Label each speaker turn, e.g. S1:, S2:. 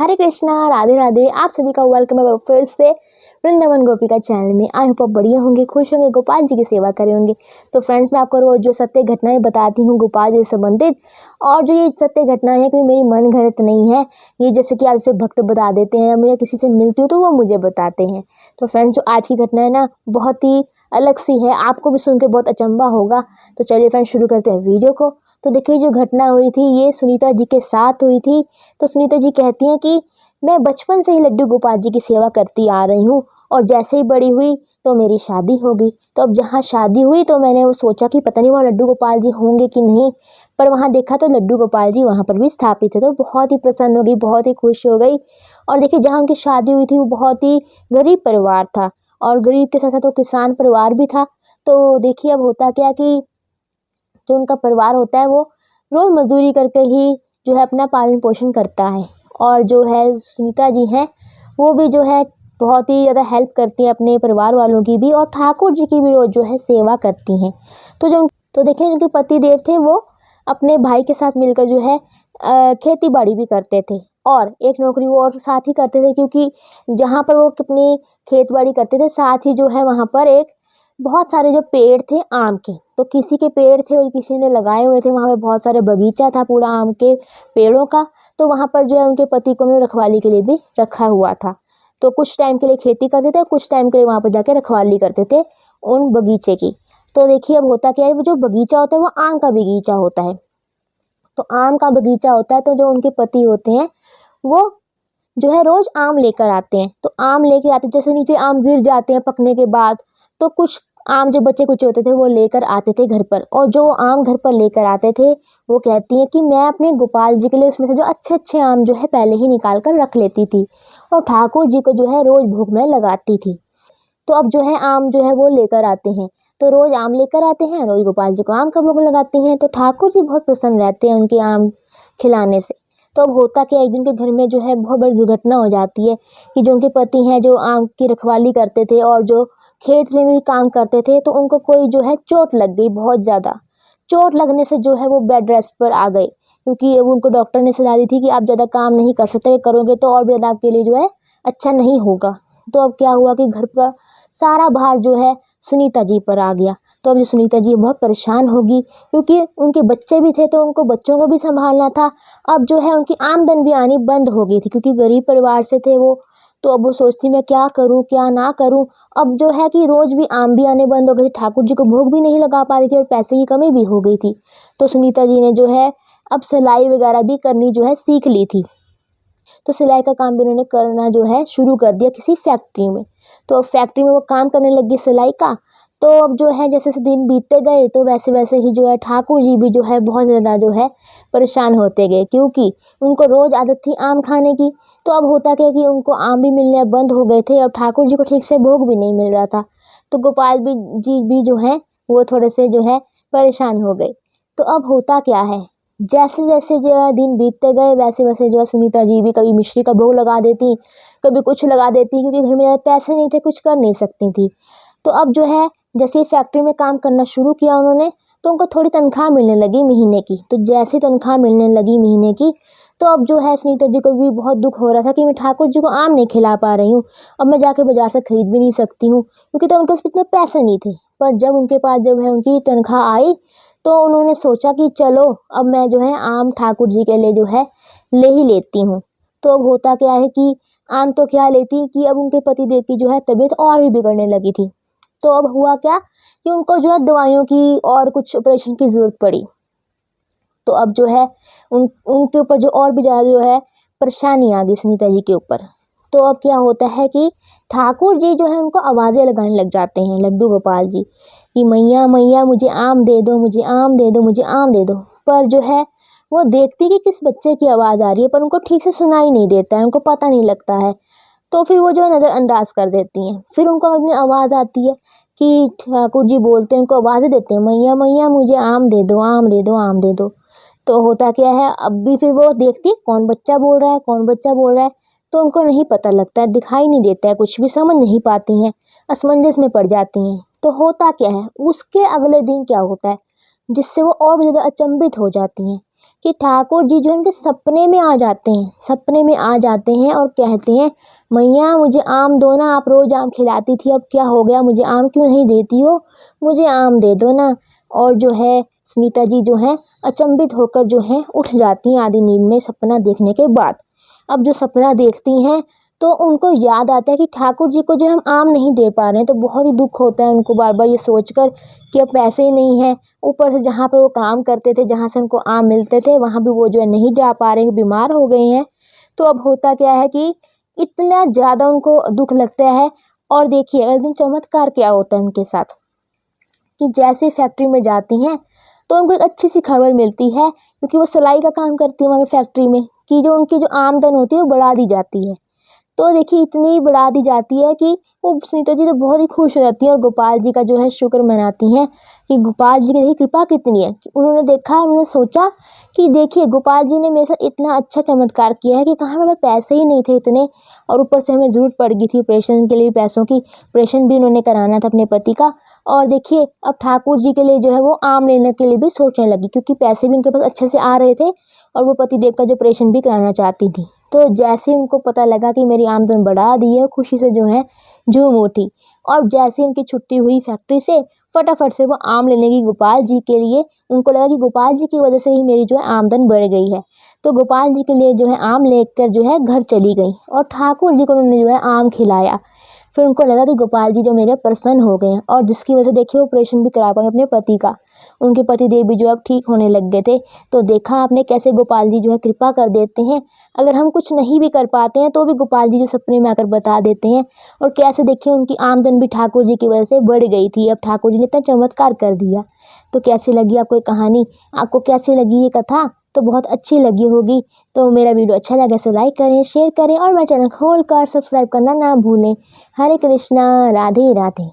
S1: हरे कृष्णा, राधे राधे। आप सभी का वेलकम है फिर से वृंदावन गोपिका चैनल में। आई होप आप बढ़िया होंगे, खुश होंगे, गोपाल जी की सेवा करे होंगे। तो फ्रेंड्स, मैं आपको रोज जो सत्य घटनाएं बताती हूँ गोपाल जी से संबंधित, और जो ये सत्य घटनाएं हैं कि मेरी मन घड़त नहीं है, ये जैसे कि आपसे भक्त बता देते हैं, मुझे किसी से मिलती हूँ तो वो मुझे बताते हैं। तो फ्रेंड्स, जो आज की घटना है ना, बहुत ही अलग सी है, आपको भी सुन के बहुत अचंभा होगा। तो चलिए फ्रेंड्स, शुरू करते हैं वीडियो को। तो देखिए, जो घटना हुई थी ये सुनीता जी के साथ हुई थी। तो सुनीता जी कहती हैं कि मैं बचपन से ही लड्डू गोपाल जी की सेवा करती आ रही हूँ, और जैसे ही बड़ी हुई तो मेरी शादी हो गई। तो अब जहाँ शादी हुई तो मैंने वो सोचा कि पता नहीं वहाँ लड्डू गोपाल जी होंगे कि नहीं, पर वहाँ देखा तो लड्डू गोपाल जी वहाँ पर भी स्थापित थे। तो बहुत ही प्रसन्न हो गई, बहुत ही खुश हो गई। और देखिए, जहाँ उनकी शादी हुई थी वो बहुत ही गरीब परिवार था, और गरीब के साथ साथ वो किसान परिवार भी था। तो देखिए, अब होता क्या कि जो उनका परिवार होता है वो रोज़ मजदूरी करके ही जो है अपना पालन पोषण करता है। और जो है सुनीता जी हैं, वो भी जो है बहुत ही ज़्यादा हेल्प करती हैं अपने परिवार वालों की भी, और ठाकुर जी की भी रोज़ जो है सेवा करती हैं। तो देखिए, उनके पति देव थे, वो अपने भाई के साथ मिलकर जो है खेती बाड़ी भी करते थे, और एक नौकरी वो और साथ ही करते थे, क्योंकि जहाँ पर वो अपनी खेत बाड़ी करते थे साथ ही जो है वहाँ पर एक बहुत सारे जो पेड़ थे आम के, तो किसी के पेड़ थे और किसी ने लगाए हुए थे, वहाँ पे बहुत सारे बगीचा था पूरा आम के पेड़ों का। तो वहाँ पर जो है उनके पति को उन्होंने रखवाली के लिए भी रखा हुआ था। तो कुछ टाइम के लिए खेती करते थे और कुछ टाइम के लिए वहाँ पर जाके रखवाली करते थे उन बगीचे की। तो देखिए, अब होता क्या है, वो जो बगीचा होता है वो आम का बगीचा होता है। तो आम का बगीचा होता है, तो जो उनके पति होते हैं वो जो है रोज आम लेकर आते हैं। तो आम लेके आते, जैसे नीचे आम गिर जाते हैं पकने के बाद, तो कुछ आम जो बच्चे कुछ होते थे वो लेकर आते थे घर पर। और जो आम घर पर लेकर आते थे, वो कहती हैं कि मैं अपने गोपाल जी के लिए उसमें से जो अच्छे अच्छे आम जो है पहले ही निकाल कर रख लेती थी, और ठाकुर जी को जो है रोज भोग में लगाती थी। तो अब जो है आम जो है वो लेकर आते हैं, तो रोज आम लेकर आते हैं, रोज गोपाल जी को आम का भोग लगाती हैं। तो ठाकुर जी बहुत प्रसन्न रहते हैं उनके आम खिलाने से। तो अब होता क्या, एक दिन के घर में जो है बहुत बड़ी दुर्घटना हो जाती है कि जो उनके पति हैं जो आम की रखवाली करते थे और जो खेत में भी काम करते थे, तो उनको कोई जो है चोट लग गई, बहुत ज़्यादा चोट लगने से जो है वो बेड रेस्ट पर आ गए, क्योंकि अब उनको डॉक्टर ने सलाह दी थी कि आप ज़्यादा काम नहीं कर सकते, करोगे तो और भी ज़्यादा आपके लिए जो है अच्छा नहीं होगा। तो अब क्या हुआ कि घर का सारा भार जो है सुनीता जी पर आ गया। तो अब जो सुनीता जी बहुत परेशान होगी, क्योंकि उनके बच्चे भी थे तो उनको बच्चों को भी संभालना था। अब जो है उनकी आमदन भी आनी बंद हो गई थी, क्योंकि गरीब परिवार से थे वो। तो अब वो सोचती, मैं क्या करूं क्या ना करूं। अब जो है कि रोज भी आम भी आने बंद हो गए, ठाकुर जी को भोग भी नहीं लगा पा रही थी, और पैसे की कमी भी हो गई थी। तो सुनीता जी ने जो है अब सिलाई वगैरह भी करनी जो है सीख ली थी। तो सिलाई का काम भी उन्होंने करना जो है शुरू कर दिया किसी फैक्ट्री में। तो फैक्ट्री में वो काम करने लगी सिलाई का। तो अब जो है जैसे जैसे दिन बीतते गए, तो वैसे वैसे ही जो है ठाकुर जी भी जो है बहुत ज़्यादा जो है परेशान होते गए, क्योंकि उनको रोज़ आदत थी आम खाने की। तो अब होता क्या कि उनको आम भी मिलने बंद हो गए थे, और ठाकुर जी को ठीक से भोग भी नहीं मिल रहा था। तो गोपाल भी जी भी जो है वो थोड़े से जो है परेशान हो गए। तो अब होता क्या है, जैसे जैसे जो है दिन बीतते गए, वैसे वैसे जो है सुनीता जी भी कभी मिश्री का भोग लगा देती, कभी कुछ लगा देती, क्योंकि घर में ज़्यादा पैसे नहीं थे, कुछ कर नहीं सकती थी। तो अब जो है जैसे ही फैक्ट्री में काम करना शुरू किया उन्होंने, तो उनको थोड़ी तनख्वाह मिलने लगी महीने की। तो जैसे तनख्वाह मिलने लगी महीने की, तो अब जो है सुनीता जी को भी बहुत दुख हो रहा था कि मैं ठाकुर जी को आम नहीं खिला पा रही हूँ, अब मैं जाके बाजार से खरीद भी नहीं सकती हूँ, क्योंकि तो उनके पास इतने पैसे नहीं थे। पर जब उनके पास जब है उनकी तनख्वाह आई, तो उन्होंने सोचा कि चलो अब मैं जो है आम ठाकुर जी के लिए जो है ले ही लेती हूँ। तो अब होता क्या है कि आम तो क्या लेती कि अब उनके पति देव की जो है तबीयत और भी बिगड़ने लगी थी। तो अब हुआ क्या कि उनको जो है दवाइयों की और कुछ ऑपरेशन की ज़रूरत पड़ी। तो अब जो है उनके ऊपर जो और भी ज़्यादा जो है परेशानी आ गई सुनीता जी के ऊपर। तो अब क्या होता है कि ठाकुर जी जो है उनको आवाज़ें लगाने लग जाते हैं, लड्डू गोपाल जी, कि मैया मैया मुझे आम दे दो, मुझे आम दे दो, मुझे आम दे दो। पर जो है वो देखती कि किस बच्चे की आवाज़ आ रही है, पर उनको ठीक से सुनाई नहीं देता है, उनको पता नहीं लगता है। तो फिर वो जो है नज़रअंदाज कर देती हैं। फिर उनको अपनी आवाज़ आती है कि ठाकुर जी बोलते हैं, उनको आवाज़ें देते हैं, मैया मैया मुझे आम दे दो, आम दे दो, आम दे दो। तो होता क्या है, अब भी फिर वो देखती है कौन बच्चा बोल रहा है, कौन बच्चा बोल रहा है। तो उनको नहीं पता लगता है, दिखाई नहीं देता है, कुछ भी समझ नहीं पाती हैं, असमंजस में पड़ जाती हैं। तो होता क्या है, उसके अगले दिन क्या होता है जिससे वो और भी ज़्यादा अचंभित हो जाती हैं कि ठाकुर जी जो है उनके सपने में आ जाते हैं, सपने में आ जाते हैं और कहते हैं, मैया मुझे आम दो ना, आप रोज़ आम खिलाती थी, अब क्या हो गया, मुझे आम क्यों नहीं देती हो, मुझे आम दे दो ना। और जो है सुनीता जी जो है अचंभित होकर जो है उठ जाती हैं आधी नींद में सपना देखने के बाद। अब जो सपना देखती हैं तो उनको याद आता है कि ठाकुर जी को जो हम आम नहीं दे पा रहे हैं, तो बहुत ही दुख होता है उनको बार बार ये सोचकर कि अब पैसे ही नहीं है। ऊपर से जहाँ पर वो काम करते थे, जहाँ से उनको आम मिलते थे, वहाँ भी वो जो है नहीं जा पा रहे हैं, बीमार हो गए हैं। तो अब होता क्या है कि इतना ज़्यादा उनको दुख लगता है। और देखिए अगले दिन चमत्कार क्या होता है उनके साथ कि जैसे फैक्ट्री में जाती हैं तो उनको एक अच्छी सी खबर मिलती है, क्योंकि वो सिलाई का काम करती है वहाँ फैक्ट्री में, कि जो उनकी जो आमदन होती है वो बढ़ा दी जाती है। तो देखिए इतनी बढ़ा दी जाती है कि वो सुनीता जी तो बहुत ही खुश हो जाती हैं और गोपाल जी का जो है शुक्र मनाती हैं कि गोपाल जी की देखिए कृपा कितनी है कि उन्होंने देखा, उन्होंने सोचा कि देखिए गोपाल जी ने मेरे साथ इतना अच्छा चमत्कार किया है कि कहाँ हमें पैसे ही नहीं थे इतने, और ऊपर से हमें ज़रूरत पड़ गई थी ऑपरेशन के लिए पैसों की, ऑपरेशन भी उन्होंने कराना था अपने पति का। और देखिए अब ठाकुर जी के लिए जो है वो आम लेने के लिए भी सोचने लगी, क्योंकि पैसे भी उनके पास अच्छे से आ रहे थे और वो पतिदेव का जो ऑपरेशन भी कराना चाहती थी। तो जैसे ही उनको पता लगा कि मेरी आमदन बढ़ा दी है, खुशी से जो है झूम उठी। और जैसे ही उनकी छुट्टी हुई फैक्ट्री से, फटाफट से वो आम लेने गई गोपाल जी के लिए। उनको लगा कि गोपाल जी की वजह से ही मेरी जो है आमदन बढ़ गई है। तो गोपाल जी के लिए जो है आम लेकर जो है घर चली गई और ठाकुर जी को उन्होंने जो है आम खिलाया। फिर उनको लगा कि गोपाल जी जो मेरे प्रसन्न हो गए हैं, और जिसकी वजह से देखिए ऑपरेशन भी करा पाए अपने पति का। उनके पति देव भी जो अब ठीक होने लग गए थे। तो देखा आपने कैसे गोपाल जी जो है कृपा कर देते हैं। अगर हम कुछ नहीं भी कर पाते हैं तो भी गोपाल जी जो सपने में आकर बता देते हैं। और कैसे देखिए उनकी आमदन भी ठाकुर जी की वजह से बढ़ गई थी, अब ठाकुर जी ने इतना चमत्कार कर दिया। तो कैसी लगी आपको ये कहानी, आपको कैसी लगी ये कथा? तो बहुत अच्छी लगी होगी। तो मेरा वीडियो अच्छा लगे तो लाइक करें, शेयर करें और मेरा चैनल खोल कर सब्सक्राइब करना ना भूलें। हरे कृष्णा, राधे राधे।